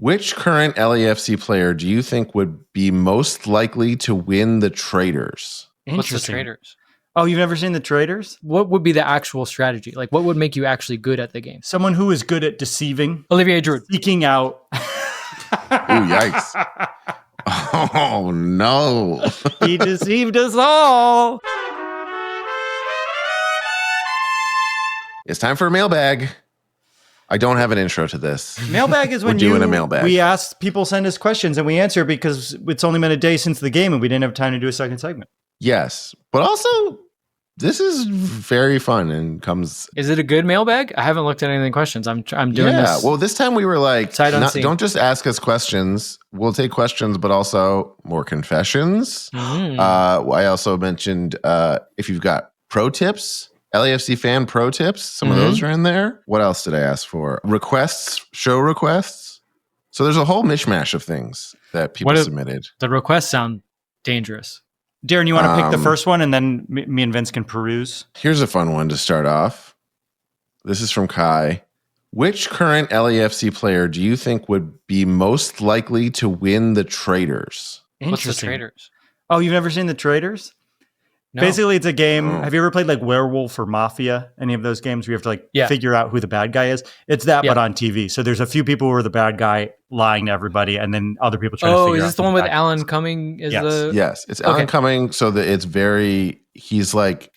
Which current LAFC player do you think would be most likely to win the Traitors? What's the Traitors? Oh, you've never seen the Traitors? What would be the actual strategy? Like, what would make you actually good at the game? Someone who is good at deceiving. Olivier Giroud. Seeking out. Oh, yikes. Oh, no. He deceived us all. It's time for a mailbag. I don't have an intro to this. Mailbag is when We're doing a mailbag. We ask people send us questions and we answer because it's only been a day since the game and we didn't have time to do a second segment. Yes, but also this is very fun and comes. Is it a good mailbag? I haven't looked at any of the questions. I'm doing this. Well, this time we were like, Sight unseen. don't just ask us questions. We'll take questions, but also more confessions. I also mentioned if you've got pro tips, LAFC fan pro tips, some of those are in there. What else did I ask for? Requests, show requests. So there's a whole mishmash of things that people submitted. The requests sound dangerous. Darren, you want to pick the first one and then me and Vince can peruse? Here's a fun one to start off. This is from Kai. Which current LAFC player do you think would be most likely to win the Traitors? What's the Traitors? Oh, you've never seen the Traitors? No. Basically, it's a game. Have you ever played like Werewolf or Mafia? Any of those games where you have to figure out who the bad guy is? It's that, but on TV. So there's a few people who are the bad guy lying to everybody, and then other people trying to figure out. Oh, is this the one with Alan Cumming? Yes, it's Alan Cumming. So that he's like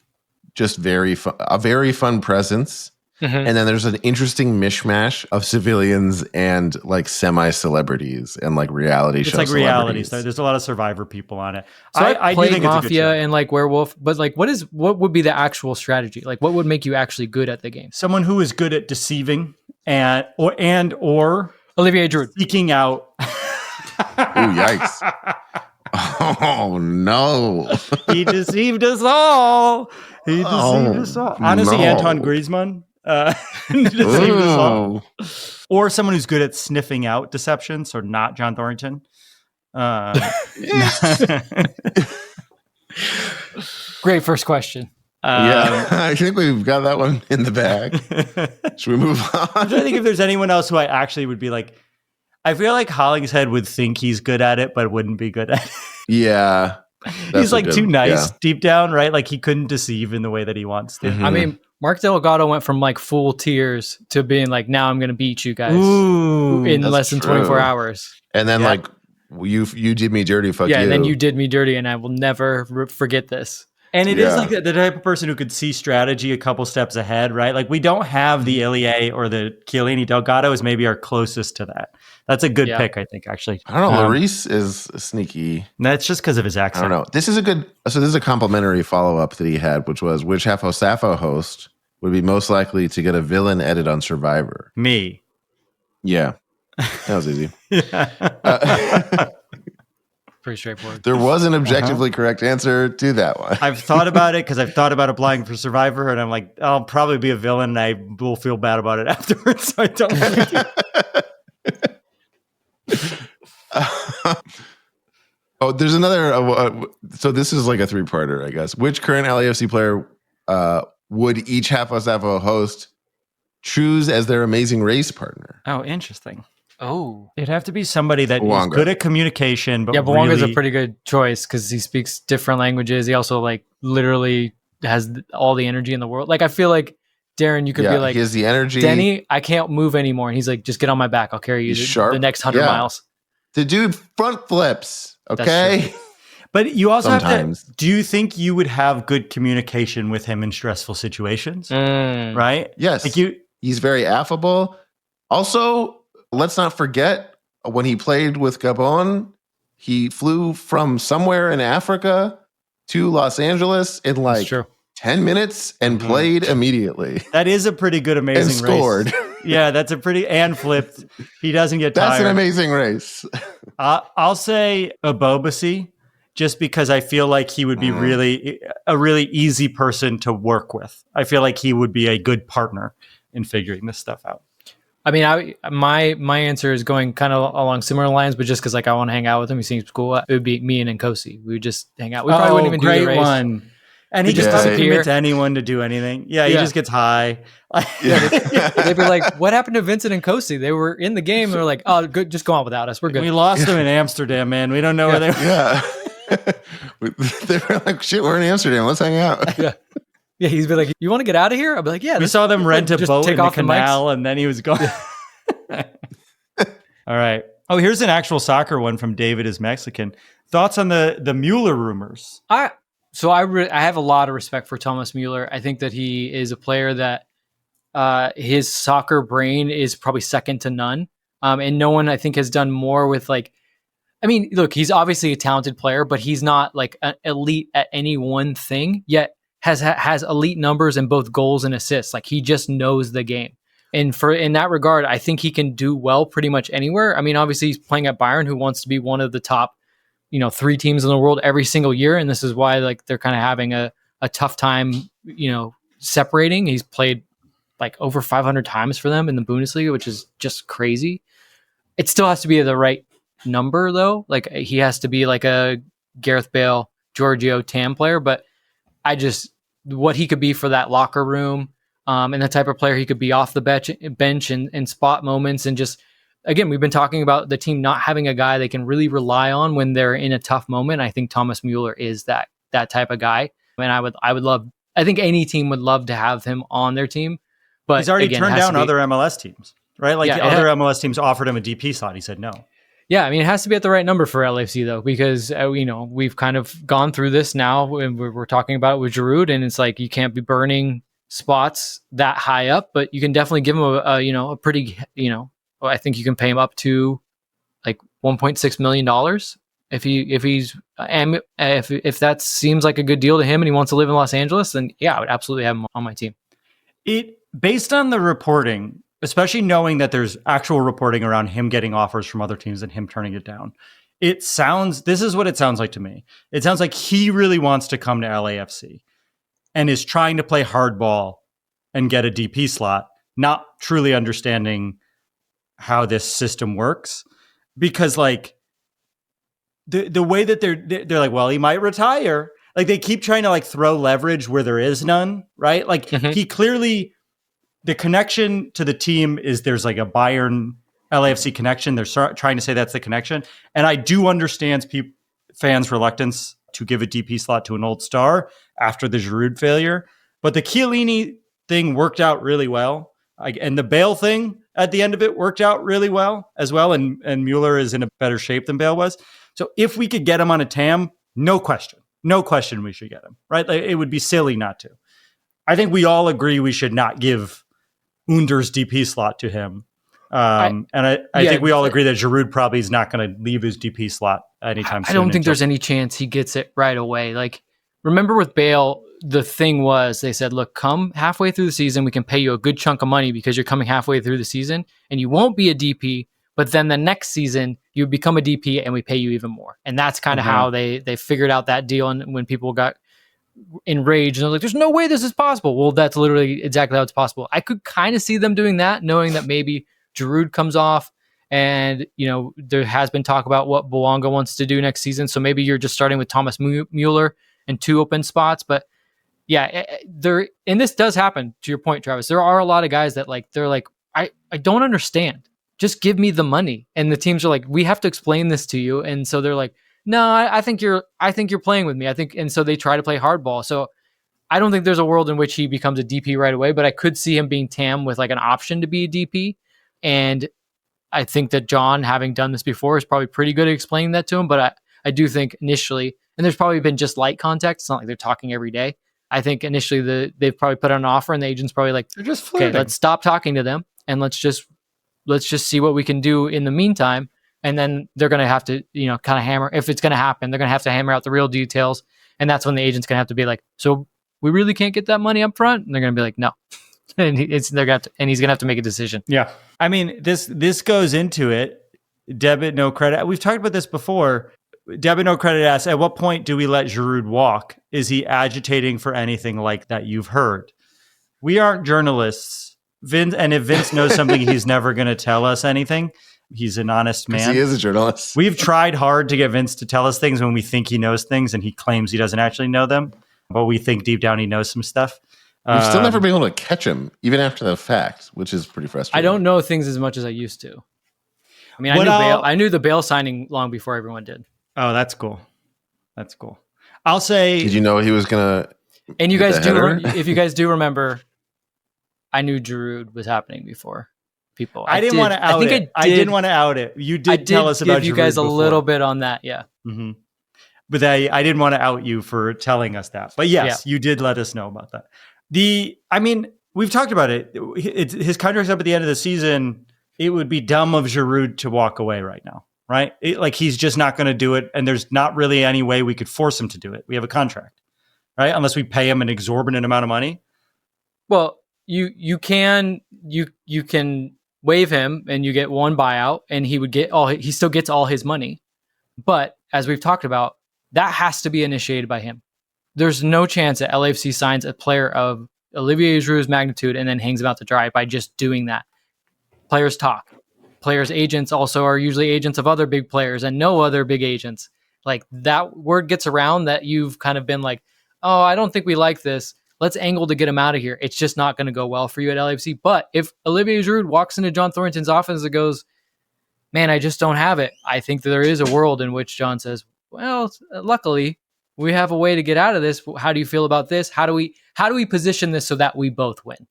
just a very fun presence. And then there's an interesting mishmash of civilians and like semi-celebrities and like reality shows. It's like reality. So there's a lot of Survivor people on it. So I played think Mafia and like Werewolf, but like what would be the actual strategy? Like what would make you actually good at the game? Someone who is good at deceiving or Olivier Giroud. Seeking out. Oh, yikes. Oh, no. He deceived us all. Honestly, no. Antoine Griezmann. Or someone who's good at sniffing out deception, so not John Thornton. Great first question. I think we've got that one in the bag. Should we move on? I'm trying to think if there's anyone else who I actually would be like. I feel like Hollingshead would think he's good at it, but wouldn't be good at it. Yeah. He's like too nice deep down, right? Like he couldn't deceive in the way that he wants to. I mean, Mark Delgado went from like full tears to being like, now I'm going to beat you guys in less than 24 hours. And then like you did me dirty, fuck you. Yeah, and then you did me dirty and I will never forget this. And it is like the type of person who could see strategy a couple steps ahead, right? Like we don't have the Ilie or the Chiellini. Delgado is maybe our closest to that. That's a good pick, I think, actually. I don't know. Lloris is sneaky. That's just because of his accent. I don't know. This is a complimentary follow-up that he had, which was, which Hafo Sappho host would be most likely to get a villain edit on Survivor? Me. Yeah. That was easy. Pretty straightforward. There was an objectively correct answer to that one. I've thought about it because I've thought about applying for Survivor, and I'm like, I'll probably be a villain, and I will feel bad about it afterwards, so I don't want to there's another. So this is like a three-parter, I guess. Which current LAFC player would each Hafo Sappho host choose as their amazing race partner? Oh, interesting. Oh, it'd have to be somebody that is good at communication. But Bouanga's a pretty good choice because he speaks different languages. He also like literally has all the energy in the world. Like I feel like Darren, you could be like, he has the energy. Denny, I can't move anymore, and he's like, just get on my back. I'll carry you the next 100 miles. The dude front flips. Okay. But you also have to, do you think you would have good communication with him in stressful situations? Right? Yes. Like he's very affable. Also, let's not forget when he played with Gabon, he flew from somewhere in Africa to Los Angeles in like 10 minutes and played immediately. That is a pretty good, amazing and scored. Race. Yeah, that's a pretty, and flipped. He doesn't get tired. That's an amazing race. I'll say Abobasi, just because I feel like he would be a really easy person to work with. I feel like he would be a good partner in figuring this stuff out. I mean, my answer is going kind of along similar lines, but just because like I want to hang out with him, he seems cool. It would be me and Nkosi. We would just hang out. We probably wouldn't even do the race. One. And he just doesn't commit to anyone to do anything. Yeah, he just gets high. They'd be like, what happened to Vincent and Kosi? They were in the game. They're like, oh, good, just go on without us. We're good. We lost them in Amsterdam, man. We don't know where they were. Yeah. They were like, shit, we're in Amsterdam. Let's hang out. Yeah, he'd be like, you want to get out of here? I'd be like, yeah. We saw them rent a boat in the canal, and then he was gone. All right. Oh, here's an actual soccer one from David is Mexican. Thoughts on the Müller rumors? I have a lot of respect for Thomas Müller. I think that he is a player that his soccer brain is probably second to none. And no one, I think, has done more with look, he's obviously a talented player, but he's not like an elite at any one thing, yet has elite numbers in both goals and assists. Like, he just knows the game. And in that regard, I think he can do well pretty much anywhere. I mean, obviously he's playing at Bayern, who wants to be one of the top, 3 teams in the world every single year. And this is why like they're kind of having a tough time, separating. He's played like over 500 times for them in the Bundesliga, which is just crazy. It still has to be the right number though. Like, he has to be like a Gareth Bale, Giorgio Tam player, but what he could be for that locker room, and the type of player he could be off the bench and spot moments. And just, again, we've been talking about the team not having a guy they can really rely on when they're in a tough moment. I think Thomas Müller is that type of guy. And I think any team would love to have him on their team. But he's already turned down other MLS teams, right? Like, other MLS teams offered him a DP slot. He said no. Yeah, I mean, it has to be at the right number for LAFC, though, because, we've kind of gone through this now, and we're talking about it with Giroud, and it's like you can't be burning spots that high up, but you can definitely give him a pretty, I think you can pay him up to like $1.6 million if that seems like a good deal to him and he wants to live in Los Angeles, then yeah, I would absolutely have him on my team. Based on the reporting, especially knowing that there's actual reporting around him getting offers from other teams and him turning it down, this is what it sounds like to me. It sounds like he really wants to come to LAFC and is trying to play hardball and get a DP slot, not truly understanding how this system works. Because like the way that they're like, well, he might retire. Like, they keep trying to like throw leverage where there is none, right? Like, he clearly, the connection to the team is there's like a Bayern LAFC connection. They're trying to say that's the connection. And I do understand fans' reluctance to give a DP slot to an old star after the Giroud failure. But the Chiellini thing worked out really well. And the Bale thing at the end of it worked out really well as well. And Müller is in a better shape than Bale was. So if we could get him on a TAM, no question we should get him, right? Like, it would be silly not to. I think we all agree we should not give Under's DP slot to him. I think we all agree that Giroud probably is not going to leave his DP slot anytime soon. I don't think there's any chance he gets it right away. Like, remember with Bale, the thing was they said, look, come halfway through the season, we can pay you a good chunk of money because you're coming halfway through the season and you won't be a DP, but then the next season you become a DP and we pay you even more. And that's kind of how they figured out that deal. And when people got enraged and they're like, there's no way this is possible. Well, that's literally exactly how it's possible. I could kind of see them doing that, knowing that maybe Giroud comes off and, there has been talk about what Bouanga wants to do next season. So maybe you're just starting with Thomas Müller and 2 open spots. But yeah, and this does happen, to your point, Travis. There are a lot of guys that they're like, I don't understand. Just give me the money. And the teams are like, we have to explain this to you. And so they're like, no, I think you're playing with me. And so they try to play hardball. So I don't think there's a world in which he becomes a DP right away, but I could see him being TAM with like an option to be a DP. And I think that John, having done this before, is probably pretty good at explaining that to him. But I do think initially, and there's probably been just light contact. It's not like they're talking every day. I think initially they've probably put out an offer and the agent's probably like, they're just flirting. Okay, let's stop talking to them and let's just see what we can do in the meantime. And then they're going to have to, kind of hammer, if it's going to happen, they're going to have to hammer out the real details. And that's when the agent's going to have to be like, so we really can't get that money up front? And they're going to be like, no. And he's going to have to make a decision. Yeah. I mean, this goes into it. Debit, no credit. We've talked about this before. Debit, no credit asks, at what point do we let Giroud walk? Is he agitating for anything like that you've heard? We aren't journalists. Vince, and if Vince knows something, he's never going to tell us anything. He's an honest man. He is a journalist. We've tried hard to get Vince to tell us things when we think he knows things and he claims he doesn't actually know them. but we think deep down he knows some stuff. We've still never been able to catch him, even after the fact, which is pretty frustrating. I don't know things as much as I used to. I mean, I knew the Bale signing long before everyone did. Oh, that's cool. That's cool. I'll say... Did you know he was going to... And you guys if you guys do remember, I knew Giroud was happening before people. I didn't want to out it. I didn't want to out it. You did tell us about Giroud you guys a before. little bit on that, yeah. Mm-hmm. But I didn't want to out you for telling us that. But yes, you did let us know about that. We've talked about it. His contract's up at the end of the season. It would be dumb of Giroud to walk away right now, right? He's just not going to do it, and there's not really any way we could force him to do it. We have a contract, right? Unless we pay him an exorbitant amount of money. Well, you can waive him, and you get one buyout, and he still gets all his money. But as we've talked about, that has to be initiated by him. There's no chance that LAFC signs a player of Olivier Giroud's magnitude and then hangs him out to dry by just doing that. Players talk. Players' agents also are usually agents of other big players and no other big agents. Like, that word gets around that you've kind of been like, oh, I don't think we like this. Let's angle to get him out of here. It's just not going to go well for you at LAFC. But if Olivier Giroud walks into John Thornton's office and goes, man, I just don't have it, I think that there is a world in which John says, well, luckily, we have a way to get out of this. How do you feel about this? How do we position this so that we both win?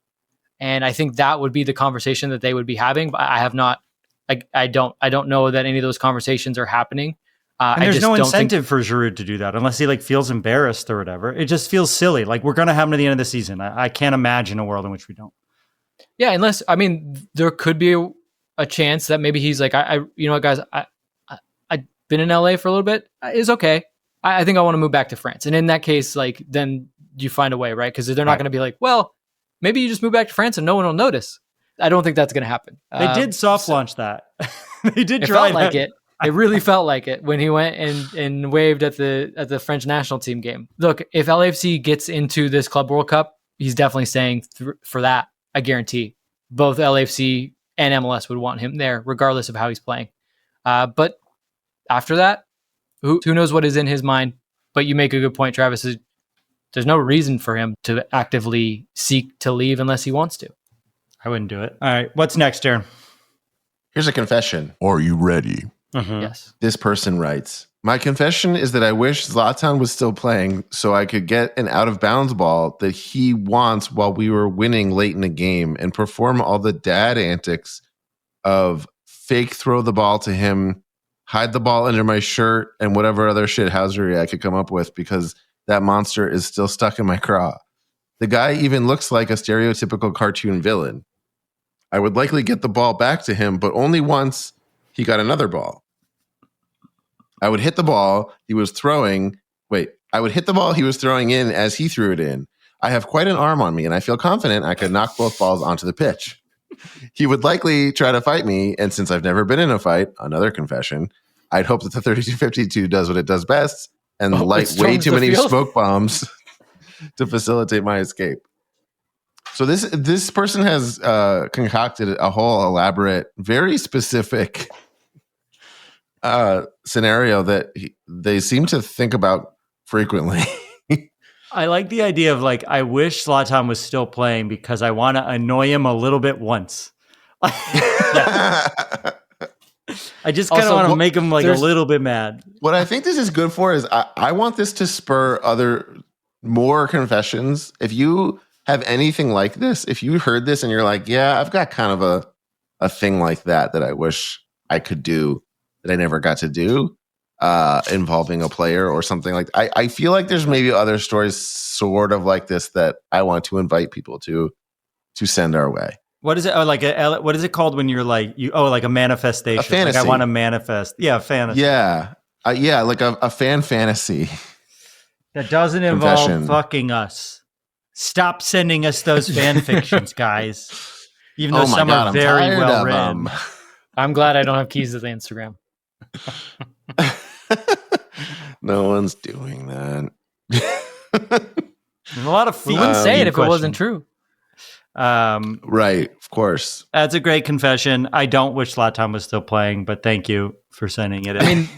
And I think that would be the conversation that they would be having. But I don't know that any of those conversations are happening. And there's no incentive for Giroud to do that unless he feels embarrassed or whatever. It just feels silly. We're going to have him to the end of the season. I can't imagine a world in which we don't. Yeah, unless, there could be a chance that maybe he's like, you know what, guys, I've been in LA for a little bit. It's okay. I think I want to move back to France. And in that case, then you find a way, right? Because they're not going to be like, well, maybe you just move back to France and no one will notice. I don't think that's going to happen. They did soft launch that. They did try. It felt like it. It really felt like it when he went and waved at the French national team game. Look, if LAFC gets into this Club World Cup, he's definitely staying for that. I guarantee. Both LAFC and MLS would want him there, regardless of how he's playing. But after that, who knows what is in his mind? But you make a good point, Travis. There's no reason for him to actively seek to leave unless he wants to. I wouldn't do it. All right, what's next, Darren? Here's a confession. Are you ready? Mm-hmm. Yes. This person writes, my confession is that I wish Zlatan was still playing so I could get an out-of-bounds ball that he wants while we were winning late in the game and perform all the dad antics of fake throw the ball to him, hide the ball under my shirt, and whatever other shithousery I could come up with because that monster is still stuck in my craw. The guy even looks like a stereotypical cartoon villain. I would likely get the ball back to him, but only once he got another ball. I would hit the ball he was throwing. I would hit the ball he was throwing in as he threw it in. I have quite an arm on me, and I feel confident I could knock both balls onto the pitch. He would likely try to fight me, and since I've never been in a fight, another confession, I'd hope that the 3252 does what it does best and light way too many smoke bombs to facilitate my escape. So this person has concocted a whole elaborate, very specific scenario that they seem to think about frequently. I like the idea of I wish Zlatan was still playing because I want to annoy him a little bit once. I just kind of want to make him a little bit mad. What I think this is good for is I want this to spur more confessions. If you have anything like this, if you heard this and you're like, yeah, I've got kind of a thing like that I wish I could do that I never got to do, involving a player or something like that. I feel like there's maybe other stories sort of like this that I want to invite people to send our way. What is it? Oh, what is it called when you're like a manifestation? A fantasy. I want to manifest. Yeah, a fantasy. Yeah. Like a fan fantasy. That doesn't involve fucking us. Stop sending us those fan fictions, guys. Even though some are very well written. I'm glad I don't have keys to the Instagram. No one's doing that. There's a lot of we wouldn't say it if it wasn't true. Right, of course. That's a great confession. I don't wish Zlatan was still playing, but thank you for sending it in. I mean,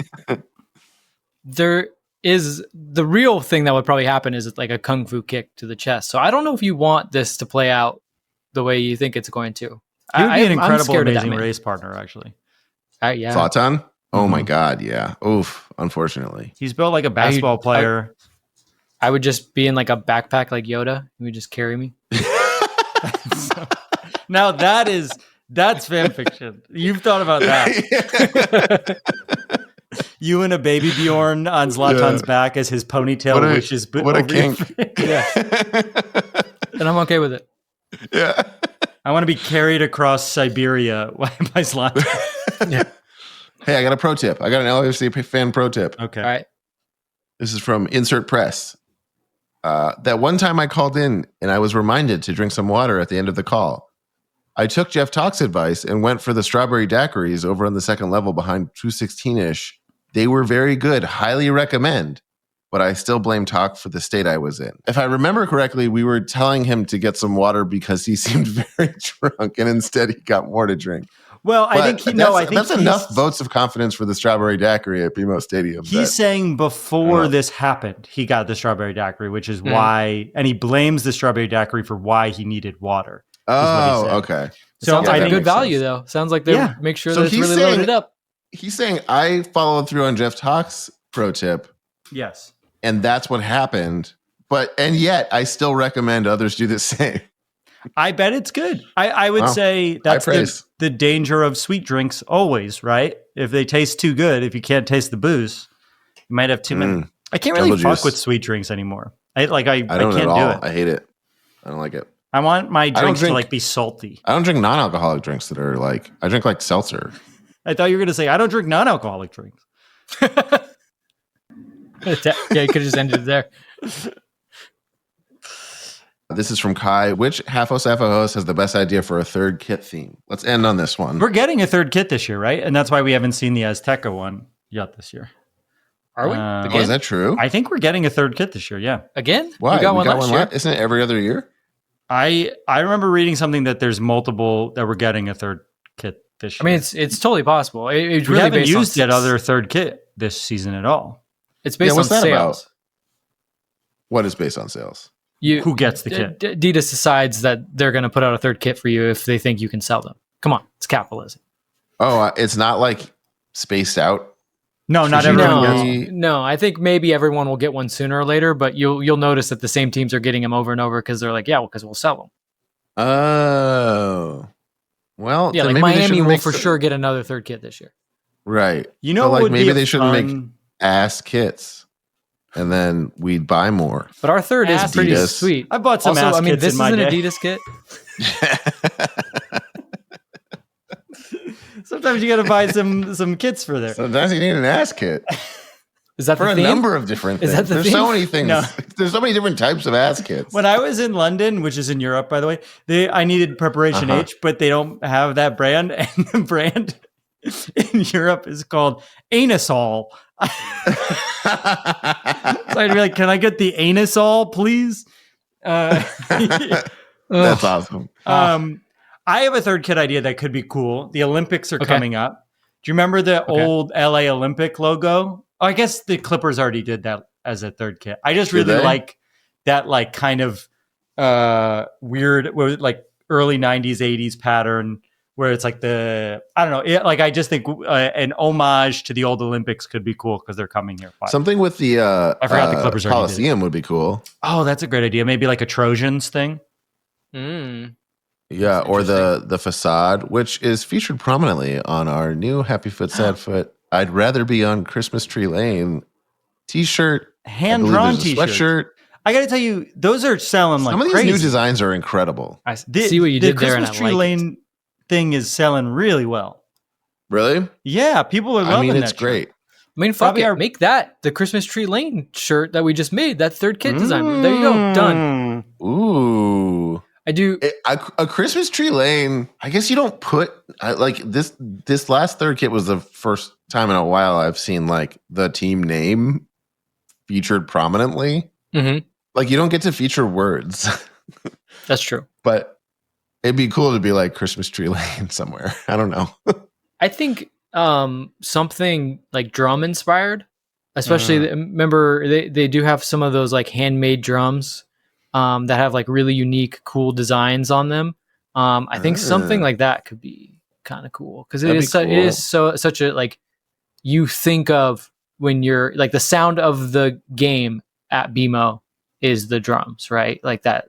is the real thing that would probably happen is like a kung fu kick to the chest. So I don't know if you want this to play out the way you think it's going to. He would be an incredible, amazing race partner, actually. Yeah. Zlatan? Oh my God, yeah. Oof, unfortunately. He's built like a basketball player. I would just be in like a backpack like Yoda. He would just carry me. Now that's fan fiction. You've thought about that. You and a baby Bjorn on Zlatan's back as his ponytail wishes. What a kink. Yeah. And I'm okay with it. Yeah. I want to be carried across Siberia by Zlatan. Yeah. Hey, I got a pro tip. I got an LAFC fan pro tip. Okay. All right. This is from Insert Press. That one time I called in and I was reminded to drink some water at the end of the call. I took Jeff Talk's advice and went for the strawberry daiquiris over on the second level behind 216-ish. They were very good. Highly recommend. But I still blame Talk for the state I was in. If I remember correctly, we were telling him to get some water because he seemed very drunk, and instead he got more to drink. Well, I think that's enough votes of confidence for the strawberry daiquiri at BMO Stadium. He's saying before this happened, he got the strawberry daiquiri, which is why, and he blames the strawberry daiquiri for why he needed water. Oh, okay. Sounds like a good value, though. Sounds like they make sure that it's really loaded up. He's saying I followed through on Jeff Talk's pro tip. Yes. And that's what happened. And yet I still recommend others do the same. I bet it's good. I would say that's the danger of sweet drinks always, right? If they taste too good, if you can't taste the booze, you might have too many. I can't really fuck with sweet drinks anymore. I can't do it. I hate it. I don't like it. I want my drinks to like be salty. I don't drink non-alcoholic drinks that are like, I drink like seltzer. I thought you were going to say, I don't drink non-alcoholic drinks. Yeah, you could have just ended it there. This is from Kai. Which Half-Host Half-Host has the best idea for a third kit theme? Let's end on this one. We're getting a third kit this year, right? And that's why we haven't seen the Azteca one yet this year. Are we? Is that true? I think we're getting a third kit this year, yeah. Again? Why? We got one last year? Isn't it every other year? I remember reading something that there's multiple that we're getting a third kit this year. I mean, it's totally possible. It's we really haven't based used on that other third kit this season at all. It's based on sales. About? What is based on sales? Who gets the kit? Adidas decides that they're going to put out a third kit for you if they think you can sell them. Come on, it's capitalism. Oh, it's not like spaced out. No, not everyone gets one. No, I think maybe everyone will get one sooner or later, but you'll notice that the same teams are getting them over and over because they're like, because we'll sell them. Oh, well, yeah, like Miami will for sure get another third kit this year. Right. You know, like maybe they shouldn't make ass kits, and then we'd buy more. But our third is pretty sweet. I bought some ass kits this in my is an day. Adidas kit. Sometimes you got to buy some kits for there. Sometimes you need an ass kit. Is that for a number of different things? There's so many things. No. There's so many different types of ass kits. When I was in London, which is in Europe, by the way, I needed Preparation H, but they don't have that brand, and the brand in Europe is called Anusol. So I'd be like, "Can I get the Anusol, please?" That's awesome. I have a third kit idea that could be cool. The Olympics are coming up. Do you remember the old LA Olympic logo? Oh, I guess the Clippers already did that as a third kit. I just really like that, like kind of weird, like early '90s, '80s pattern where it's like I don't know. I just think an homage to the old Olympics could be cool because they're coming here. Something with the I forgot the Clippers Coliseum would be cool. Oh, that's a great idea. Maybe like a Trojans thing. Yeah, or the facade, which is featured prominently on our new Happy Foot Sad Foot. I'd rather be on Christmas Tree Lane T-shirt, hand-drawn T-shirt. Sweatshirt. I got to tell you, those are selling like some of these crazy. New designs are incredible. I see what you did there. The Christmas Tree Lane thing is selling really well. Really? Yeah, people are loving that. It's great. I mean, fuck it. Make that the Christmas Tree Lane shirt that we just made. That third kit design. There you go. Done. Ooh. I do a Christmas Tree Lane. I guess you don't put like this. This last third kit was the first time in a while I've seen like the team name featured prominently. Mm-hmm. Like you don't get to feature words. That's true. But it'd be cool to be like Christmas Tree Lane somewhere. I don't know. I think something like drum inspired Especially, remember, they do have some of those like handmade drums that have like really unique, cool designs on them. I think something like that could be kind of cool because it is such a like you think of when you're like the sound of the game at BMO is the drums, right? Like that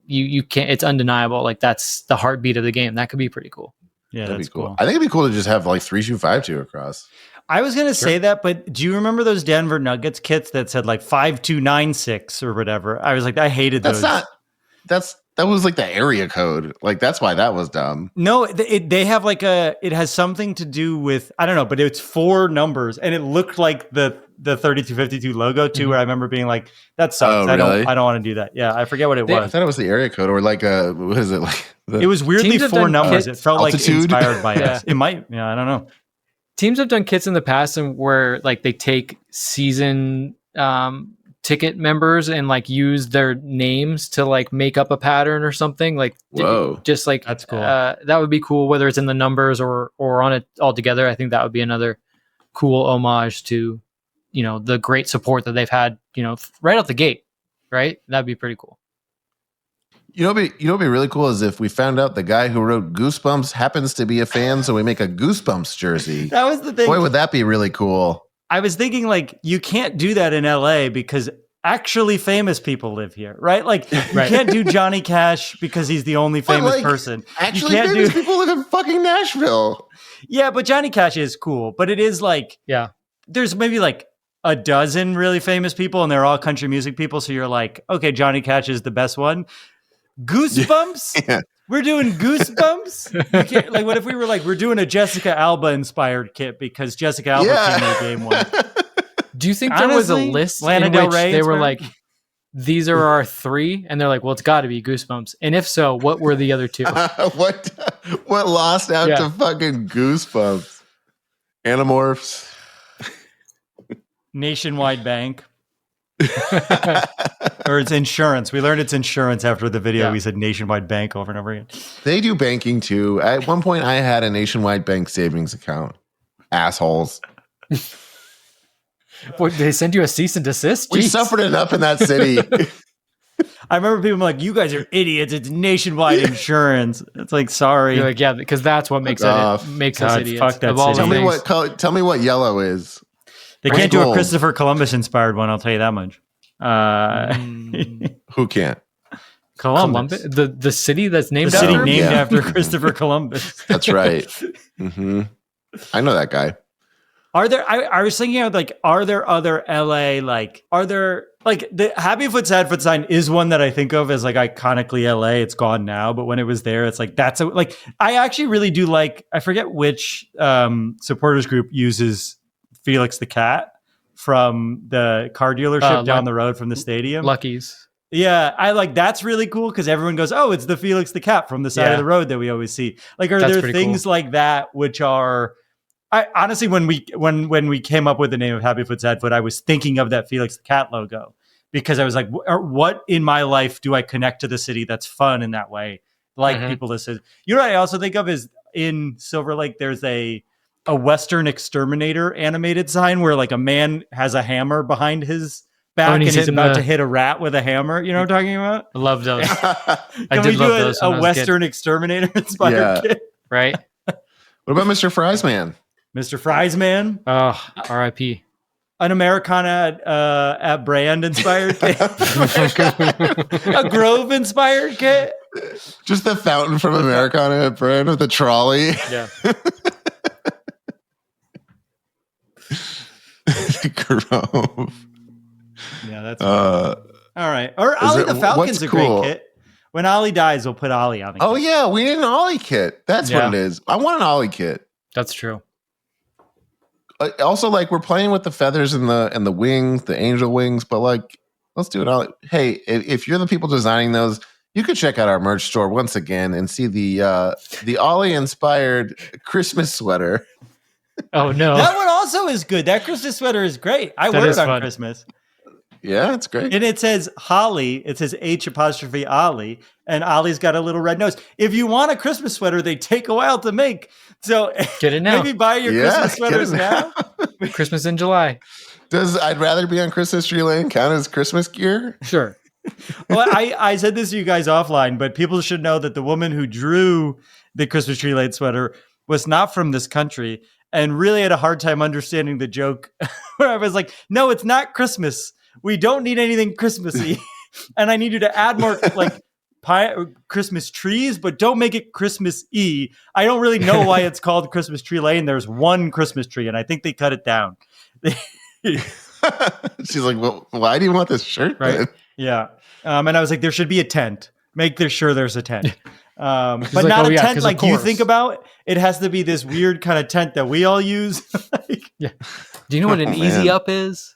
you can't, it's undeniable. Like that's the heartbeat of the game. That could be pretty cool. Yeah, that'd that's be cool. cool. I think it'd be cool to just have like 3-2-5-2 across. I was going to say that, but do you remember those Denver Nuggets kits that said like 5296 or whatever? I was like, I hated those. That was like the area code. Like that's why that was dumb. No, they have like it has something to do with, I don't know, but it's 4 numbers and it looked like the 3252 logo too, where I remember being like, that sucks. Oh, really? I don't want to do that. Yeah. I forget what it was. I thought it was the area code or like what is it like? It was weirdly 4 numbers. It felt altitude? like inspired by us. It might, I don't know. Teams have done kits in the past and where like they take season ticket members and like use their names to like make up a pattern or something. Like, just like that's cool. That would be cool, whether it's in the numbers or on it all together. I think that would be another cool homage to, the great support that they've had, right out the gate. Right, that'd be pretty cool. What'd be really cool is if we found out the guy who wrote Goosebumps happens to be a fan, so we make a Goosebumps jersey. That was the thing. Boy, would that be really cool. I was thinking like, you can't do that in LA because actually famous people live here, right? Like you can't do Johnny Cash because he's the only famous person. Actually famous people live in fucking Nashville. Yeah, but Johnny Cash is cool. But it is like, there's maybe like a dozen really famous people and they're all country music people. So you're like, okay, Johnny Cash is the best one. Goosebumps? Yeah. We're doing Goosebumps? Like, what if we were like, we're doing a Jessica Alba inspired kit because Jessica Alba came to game 1. Do you think there was a list in which they were like, these are our 3? And they're like, well, it's got to be Goosebumps. And if so, what were the other 2? What lost out to fucking Goosebumps? Animorphs? Nationwide Bank. Or it's insurance. We learned it's insurance after the video. We said Nationwide Bank over and over again. They do banking too. At one point, I had a Nationwide Bank savings account. Assholes. What, they send you a cease and desist? We suffered enough in that city. I remember people like, you guys are idiots. It's Nationwide Insurance. It's like, sorry. You're like, yeah, because that's what makes us idiots. Fuck that city. Tell me what yellow is. They can't do a Christopher Columbus inspired one. I'll tell you that much. Who can't? Columbus. The city that's named after him? After Christopher Columbus. That's right. Mm-hmm. I know that guy. Are there? I was thinking of like, are there other LA are there like the Happy Foot Sad Foot sign is one that I think of as like iconically LA. It's gone now, but when it was there, it's like I actually really do like. I forget which supporters group uses Felix the Cat from the car dealership down the road from the stadium. Lucky's. Yeah, I like that's really cool because everyone goes, "Oh, it's the Felix the Cat from the side of the road that we always see." Like, are there things like that which are? I honestly, when we came up with the name of Happy Foot Sad Foot, I was thinking of that Felix the Cat logo because I was like, "What in my life do I connect to the city that's fun in that way?" Like people listen. You know what I also think of is in Silver Lake. There's a Western Exterminator animated sign where like a man has a hammer behind his back and he's about to hit a rat with a hammer. You know what I'm talking about? I love those. Can we do a Western Exterminator inspired kit? Right. What about Mr. Fries Man? Mr. Fries Man? Oh, R.I.P. An Americana at brand inspired kit. A Grove inspired kit. Just the fountain from Americana at brand with the trolley. Yeah. Grove. Yeah, that's all right. Or Ollie the Falcon's a great kit. When Ollie dies, we'll put Ollie on the kit. Oh yeah, we need an Ollie kit. That's what it is. I want an Ollie kit. That's true. Also, like we're playing with the feathers and the wings, the angel wings, but like let's do it all. Hey, if you're the people designing those, you could check out our merch store once again and see the Ollie inspired Christmas sweater. Oh no, that one also is good. That Christmas sweater is great. I wear it on Christmas. Yeah, it's great. And it says Holly. It says H' Ollie, and Ollie's got a little red nose. If you want a Christmas sweater, they take a while to make. So get it now. Maybe buy your Christmas sweaters now. Christmas in July. Does I'd rather be on Christmas Tree Lane count as Christmas gear? Sure. Well, I said this to you guys offline, but people should know that the woman who drew the Christmas Tree Lane sweater was not from this country and really had a hard time understanding the joke where I was like, no, it's not Christmas. We don't need anything Christmassy. And I need you to add more like Christmas trees, but don't make it Christmas-y. I don't really know why it's called Christmas Tree Lane. There's one Christmas tree, and I think they cut it down. She's like, well, why do you want this shirt? Right. Then? Yeah. And I was like, there should be a tent. Make sure there's a tent. But like, not a tent like you think about. It has to be this weird kind of tent that we all use. Yeah. Do you know what an easy up is?